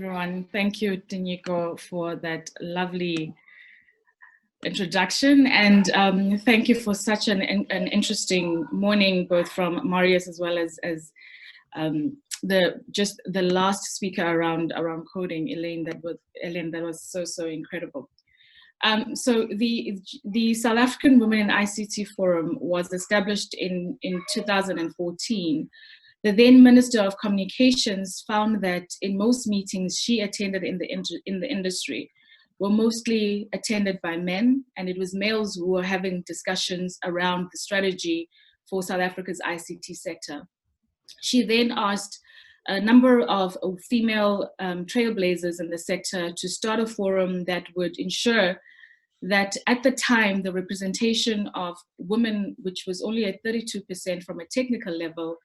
everyone. Thank you, Tinyiko, for that lovely introduction. And thank you for such an interesting morning, both from Marius as well as the last speaker around coding, Elaine. That was so incredible. So the South African Women in ICT Forum was established in 2014. The then Minister of Communications found that in most meetings she attended in the industry were mostly attended by men, and it was males who were having discussions around the strategy for South Africa's ICT sector. She then asked a number of female trailblazers in the sector to start a forum that would ensure that at the time, the representation of women, which was only at 32% from a technical level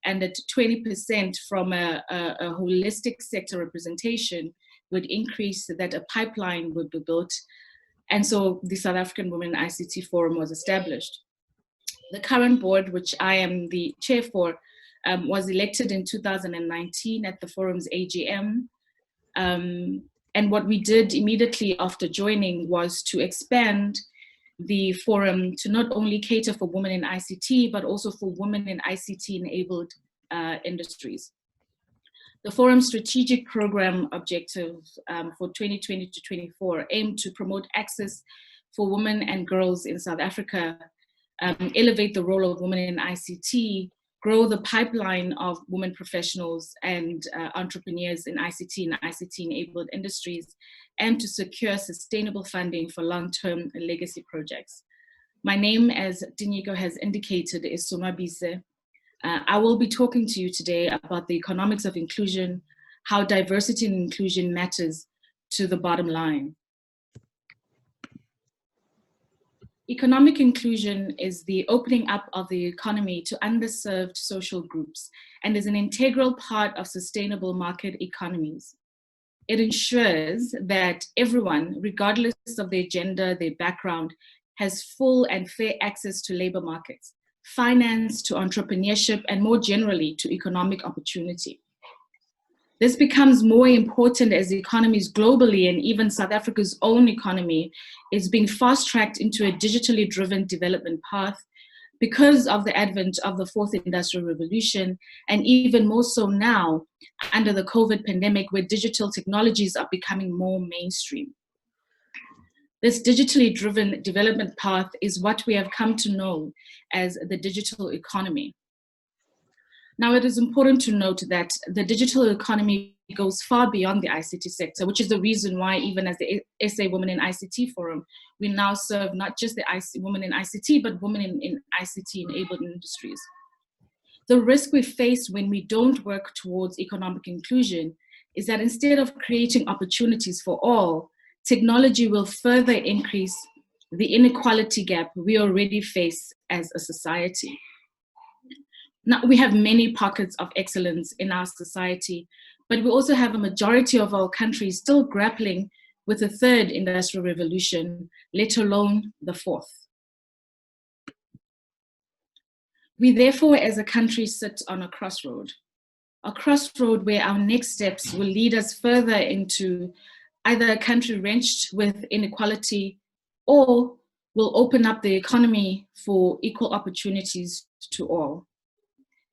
and at 20% from a holistic sector representation, would increase, that a pipeline would be built. And so the South African Women ICT Forum was established. The current board, which I am the chair for, was elected in 2019 at the forum's AGM. And what we did immediately after joining was to expand the forum to not only cater for women in ICT, but also for women in ICT-enabled industries. The forum's strategic program objective for 2020 to 24 aimed to promote access for women and girls in South Africa, elevate the role of women in ICT, grow the pipeline of women professionals and entrepreneurs in ICT and ICT-enabled industries, and to secure sustainable funding for long-term legacy projects. My name, as Tinyiko has indicated, is Sonwabise. I will be talking to you today about the economics of inclusion, how diversity and inclusion matters to the bottom line. Economic inclusion is the opening up of the economy to underserved social groups and is an integral part of sustainable market economies. It ensures that everyone, regardless of their gender, their background, has full and fair access to labor markets, finance, to entrepreneurship, and more generally to economic opportunity. This becomes more important as economies globally and even South Africa's own economy is being fast-tracked into a digitally driven development path because of the advent of the fourth industrial revolution, and even more so now under the COVID pandemic, where digital technologies are becoming more mainstream. This digitally driven development path is what we have come to know as the digital economy. Now, it is important to note that the digital economy goes far beyond the ICT sector, which is the reason why even as the SA Women in ICT Forum, we now serve not just the women in ICT, but women in ICT-enabled industries. The risk we face when we don't work towards economic inclusion is that instead of creating opportunities for all, technology will further increase the inequality gap we already face as a society. Now, we have many pockets of excellence in our society, but we also have a majority of our countries still grappling with the third industrial revolution, let alone the fourth. We therefore, as a country, sit on a crossroad where our next steps will lead us further into either a country wrenched with inequality or will open up the economy for equal opportunities to all.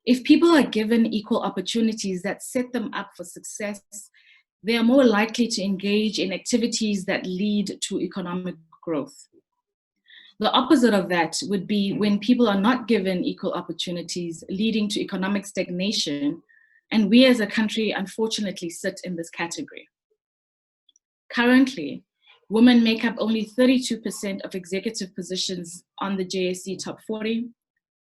If people are given equal opportunities that set them up for success, they are more likely to engage in activities that lead to economic growth. The opposite of that would be when people are not given equal opportunities, leading to economic stagnation, and we as a country unfortunately sit in this category. Currently, women make up only 32% of executive positions on the JSE Top 40,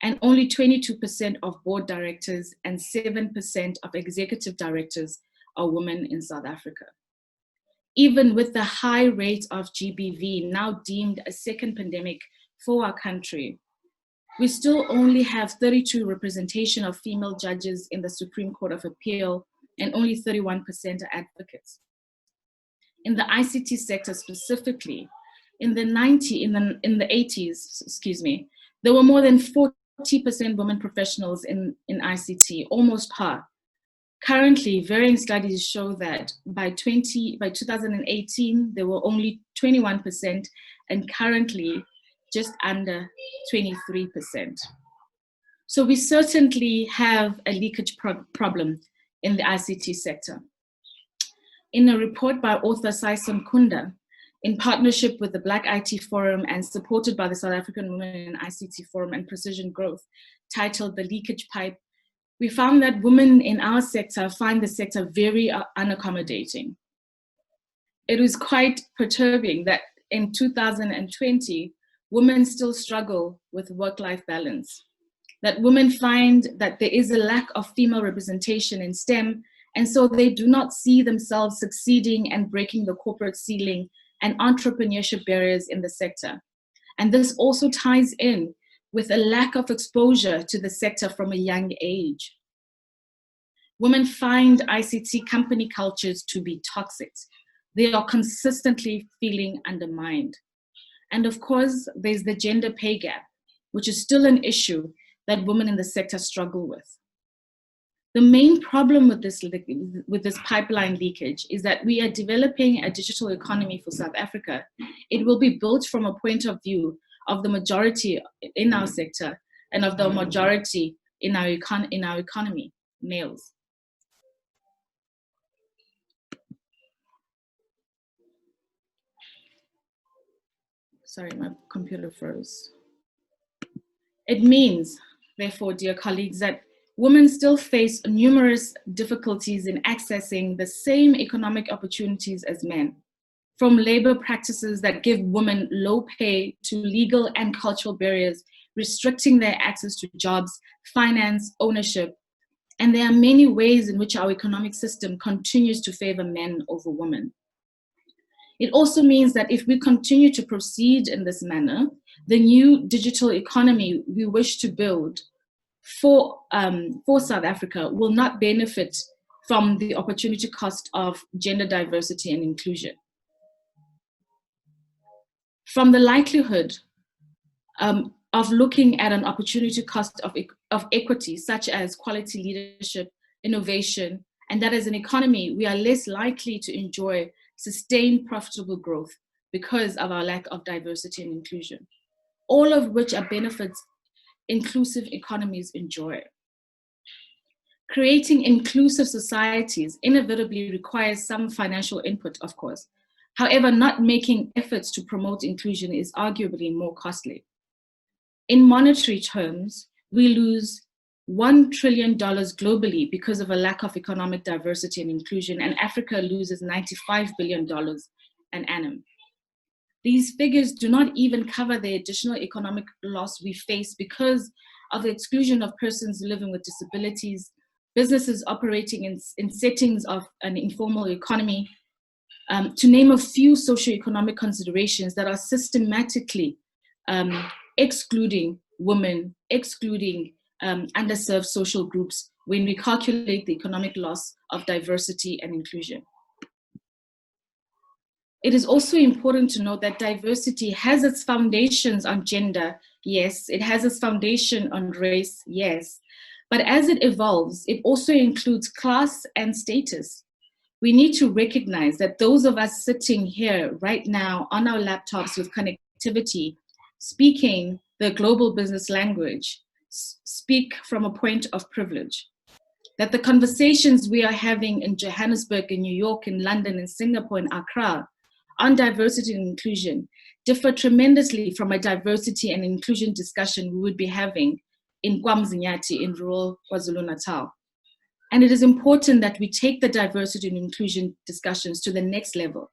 and only 22% of board directors and 7% of executive directors are women in South Africa. Even with the high rate of GBV, now deemed a second pandemic for our country, we still only have 32% representation of female judges in the Supreme Court of Appeal, and only 31% are advocates. In the ICT sector specifically, in the 80s, there were more than 40% women professionals in ICT, almost par. Currently, varying studies show that by 2018, there were only 21%, and currently just under 23%. So we certainly have a leakage problem in the ICT sector. In a report by author Saison Kunda, in partnership with the Black IT Forum and supported by the South African Women in ICT Forum and Precision Growth, titled The Leakage Pipe, we found that women in our sector find the sector very unaccommodating. It was quite perturbing that in 2020, women still struggle with work-life balance, that women find that there is a lack of female representation in STEM, and so they do not see themselves succeeding and breaking the corporate ceiling and entrepreneurship barriers in the sector. And this also ties in with a lack of exposure to the sector from a young age. Women find ICT company cultures to be toxic. They are consistently feeling undermined. And of course, there's the gender pay gap, which is still an issue that women in the sector struggle with. The main problem with this pipeline leakage is that we are developing a digital economy for South Africa. It will be built from a point of view of the majority in our sector and of the majority in our economy, males. Sorry, my computer froze. It means, therefore, dear colleagues, that women still face numerous difficulties in accessing the same economic opportunities as men, from labor practices that give women low pay to legal and cultural barriers, restricting their access to jobs, finance, ownership. And there are many ways in which our economic system continues to favor men over women. It also means that if we continue to proceed in this manner, the new digital economy we wish to build for South Africa will not benefit from the opportunity cost of gender diversity and inclusion. From the likelihood of looking at an opportunity cost of equity, such as quality leadership, innovation, and that as an economy, we are less likely to enjoy sustained profitable growth because of our lack of diversity and inclusion, all of which are benefits inclusive economies enjoy. Creating inclusive societies inevitably requires some financial input, of course. However, not making efforts to promote inclusion is arguably more costly. In monetary terms, we lose $1 trillion globally because of a lack of economic diversity and inclusion, and Africa loses $95 billion an annum. These figures do not even cover the additional economic loss we face because of the exclusion of persons living with disabilities, businesses operating in settings of an informal economy, to name a few socioeconomic considerations that are systematically excluding women, excluding underserved social groups when we calculate the economic loss of diversity and inclusion. It is also important to note that diversity has its foundations on gender, yes. It has its foundation on race, yes. But as it evolves, it also includes class and status. We need to recognize that those of us sitting here right now on our laptops with connectivity, speaking the global business language, speak from a point of privilege. That the conversations we are having in Johannesburg, in New York, in London, in Singapore, in Accra, on diversity and inclusion differ tremendously from a diversity and inclusion discussion we would be having in KwaZulu-Natal, in rural KwaZulu-Natal. And it is important that we take the diversity and inclusion discussions to the next level.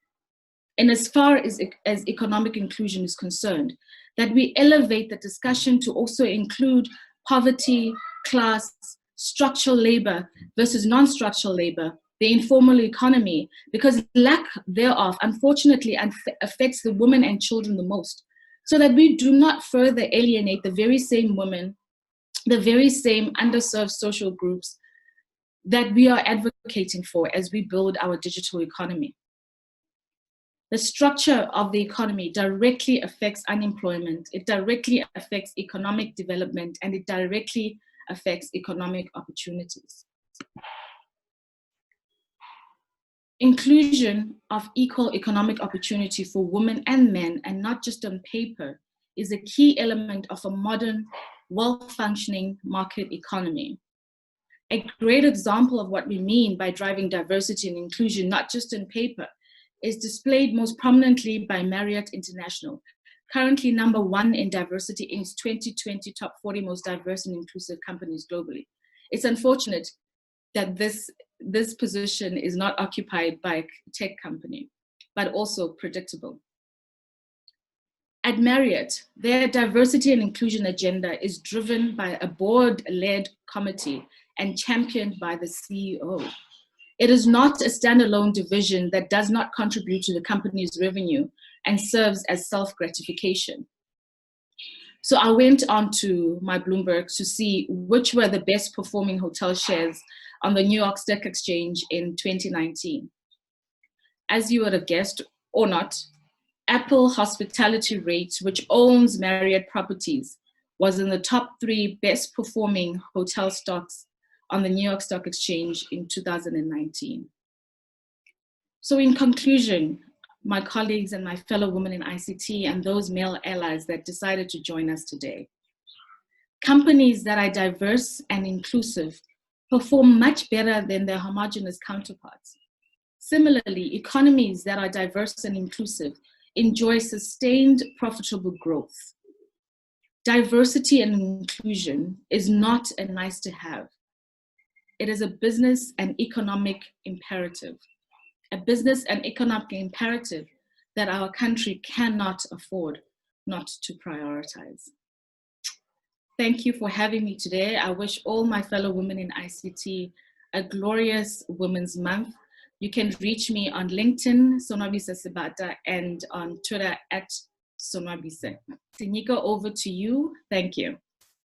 And as far as economic inclusion is concerned, that we elevate the discussion to also include poverty, class, structural labor versus non-structural labor, the informal economy, because lack thereof, unfortunately, affects the women and children the most, so that we do not further alienate the very same women, the very same underserved social groups that we are advocating for as we build our digital economy. The structure of the economy directly affects unemployment, it directly affects economic development, and it directly affects economic opportunities. Inclusion of equal economic opportunity for women and men, and not just on paper, is a key element of a modern, well-functioning market economy. A great example of what we mean by driving diversity and inclusion, not just on paper, is displayed most prominently by Marriott International, currently #1 in Diversity Inc.'s 2020 top 40 most diverse and inclusive companies globally. It's unfortunate that this position is not occupied by a tech company, but also predictable. At Marriott, their diversity and inclusion agenda is driven by a board-led committee and championed by the CEO. It is not a standalone division that does not contribute to the company's revenue and serves as self-gratification. So I went on to my Bloomberg to see which were the best performing hotel shares on the New York Stock Exchange in 2019. As you would have guessed or not, Apple Hospitality REIT, which owns Marriott Properties, was in the top 3 best performing hotel stocks on the New York Stock Exchange in 2019. So in conclusion, my colleagues and my fellow women in ICT and those male allies that decided to join us today, companies that are diverse and inclusive perform much better than their homogeneous counterparts. Similarly, economies that are diverse and inclusive enjoy sustained profitable growth. Diversity and inclusion is not a nice to have. It is a business and economic imperative. A business and economic imperative that our country cannot afford not to prioritize. Thank you for having me today. I wish all my fellow women in ICT a glorious Women's Month. You can reach me on LinkedIn, Sonwabise Sebata, and on Twitter @Sonwabise. Sinika, over to you. Thank you.